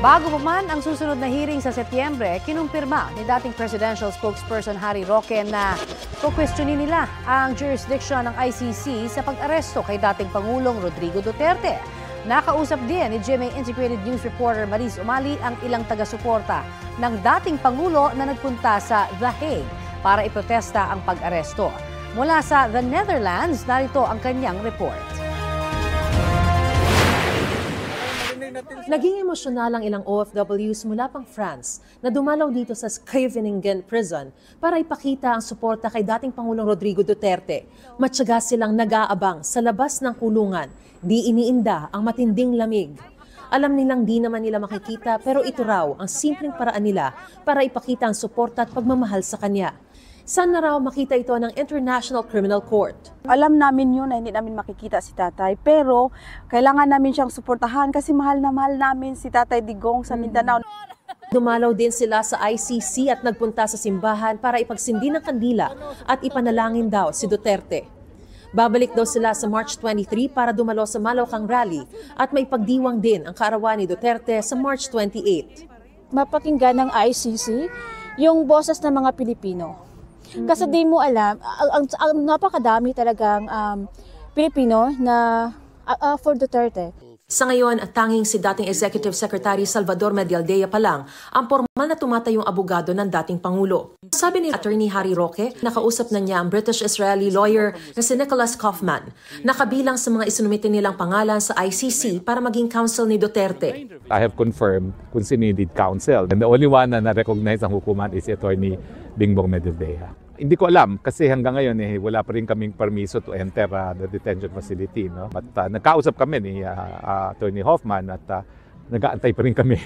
Bago pa man ang susunod na hearing sa Setyembre, kinumpirma ni dating presidential spokesperson Harry Roque na kukwestiyonin nila ang jurisdiction ng ICC sa pag-aresto kay dating Pangulong Rodrigo Duterte. Nakausap din ni GMA Integrated News reporter Mariz Umali ang ilang taga-suporta ng dating Pangulo na nagpunta sa The Hague para iprotesta ang pag-aresto. Mula sa The Netherlands, narito ang kanyang report. Naging emosyonal ang ilang OFWs mula pang France na dumalaw dito sa Scheveningen Prison para ipakita ang suporta kay dating Pangulong Rodrigo Duterte. Matyaga silang nag-aabang sa labas ng kulungan, di iniinda ang matinding lamig. Alam nilang di naman nila makikita pero ito raw ang simpleng paraan nila para ipakita ang suporta at pagmamahal sa kanya. Saan na raw makita ito ng International Criminal Court? Alam namin yun na hindi namin makikita si tatay, pero kailangan namin siyang suportahan kasi mahal na mahal namin si Tatay Digong sa Mindanao. Dumalaw din sila sa ICC at nagpunta sa simbahan para ipagsindi ng kandila at ipanalangin daw si Duterte. Babalik daw sila sa March 23 para dumalo sa Malawakang Rally at may pagdiwang din ang kaarawan ni Duterte sa March 28. Mapakinggan ng ICC yung boses ng mga Pilipino. Kasi di mo alam, ang napakadami talagang Pilipino na for Duterte. Sa ngayon, at tanging si dating Executive Secretary Salvador Medialdea pa lang ang formal na tumatayong abogado ng dating Pangulo. Sabi ni Attorney Harry Roque, nakausap na niya ang British-Israeli lawyer na si Nicholas Kaufman, na kabilang sa mga isinumite nilang pangalan sa ICC para maging counsel ni Duterte. I have confirmed kung sino yung lead counsel. And the only one na na-recognize ang hukuman is Attorney Bingbong Medialdea. Hindi ko alam kasi hanggang ngayon wala pa rin kaming permiso to enter the detention facility. No? But nagkausap kami ni Attorney Hoffman at nag-aantay pa rin kami.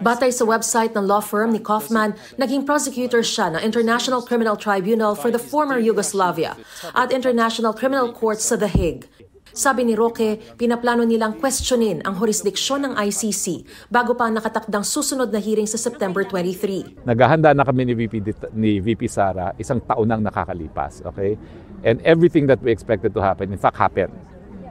Batay sa website ng law firm ni Kaufman, naging prosecutor siya ng International Criminal Tribunal for the former Yugoslavia at International Criminal Court sa The Hague. Sabi ni Roque, pinaplano nilang questionin ang jurisdiksyon ng ICC bago pa ang nakatakdang susunod na hearing sa September 23. Naghahanda na kami ni VP Sara isang taon nang nakakalipas. Okay? And everything that we expected to happen, in fact, happened.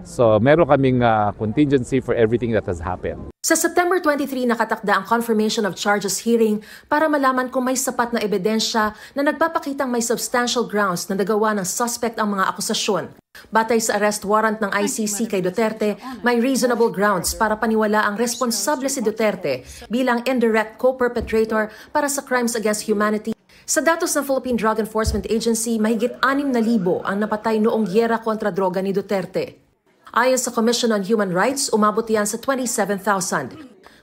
So meron kaming contingency for everything that has happened. Sa September 23, nakatakda ang confirmation of charges hearing para malaman kung may sapat na ebidensya na nagpapakitang may substantial grounds na nagawa ng suspect ang mga akusasyon. Batay sa arrest warrant ng ICC kay Duterte, may reasonable grounds para paniwala ang responsable si Duterte bilang indirect co-perpetrator para sa crimes against humanity. Sa datos ng Philippine Drug Enforcement Agency, mahigit 6,000 ang napatay noong gyera kontra droga ni Duterte. Ayon sa Commission on Human Rights, umabot yan sa 27,000.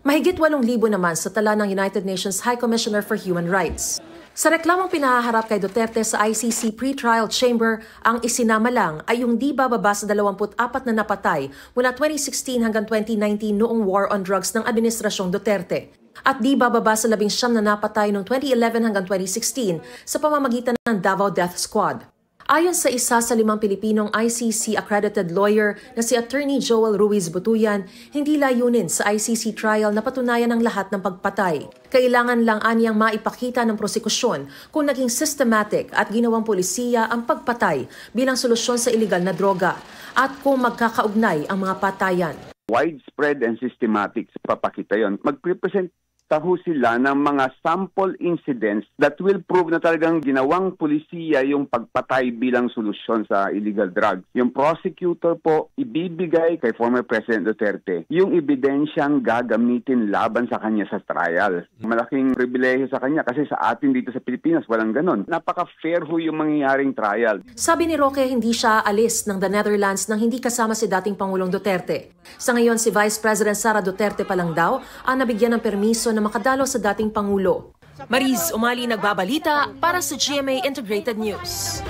Mahigit 8,000 naman sa tala ng United Nations High Commissioner for Human Rights. Sa reklamong pinahaharap kay Duterte sa ICC pre-trial chamber, ang isinama lang ay yung di bababa sa 24 na napatay mula 2016 hanggang 2019 noong war on drugs ng Administrasyong Duterte. At di bababa sa 19 na napatay noong 2011 hanggang 2016 sa pamamagitan ng Davao Death Squad. Ayon sa isa sa 5 Pilipinong ICC-accredited lawyer na si Attorney Joel Ruiz Butuyan, hindi layunin sa ICC trial na patunayan ang lahat ng pagpatay. Kailangan lang anyang maipakita ng prosekusyon kung naging systematic at ginawang polisiya ang pagpatay bilang solusyon sa iligal na droga at kung magkakaugnay ang mga patayan. Widespread and systematic papakita yon. Mag-represent taho sila ng mga sample incidents that will prove na talagang ginawang pulisiya yung pagpatay bilang solusyon sa illegal drugs. Yung prosecutor po ibibigay kay former President Duterte yung ebidensyang gagamitin laban sa kanya sa trial. Malaking pribilehyo sa kanya kasi sa atin dito sa Pilipinas walang ganon. Napaka-fair ho yung mangyayaring trial. Sabi ni Roque, hindi siya aalis ng The Netherlands nang hindi kasama si dating Pangulong Duterte. Sa ngayon, si Vice President Sara Duterte pa lang daw ang nabigyan ng permiso na makadalo sa dating Pangulo. Mariz Umali nagbabalita para sa GMA Integrated News.